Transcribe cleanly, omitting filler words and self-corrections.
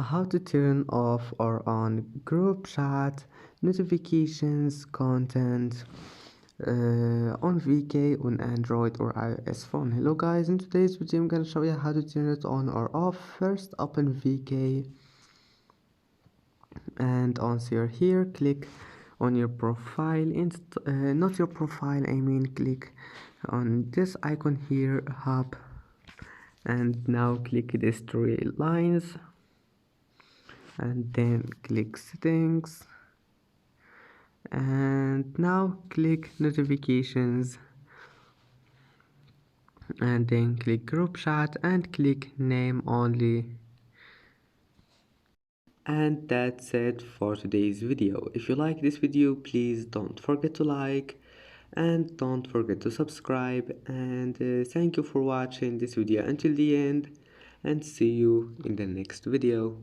how to turn off or on group chat notifications content on VK on Android or iOS phone. Hello guys, in today's video I'm gonna show you how to turn it on or off. First, open VK, and once you're here, click on your profile, not your profile, I mean click on this icon here, hub, and now click these three lines and then click settings, and now click notifications and then click group chat and click name only. And that's it for today's video. If you like this video, please don't forget to like and don't forget to subscribe, and thank you for watching this video until the end, and see you in the next video.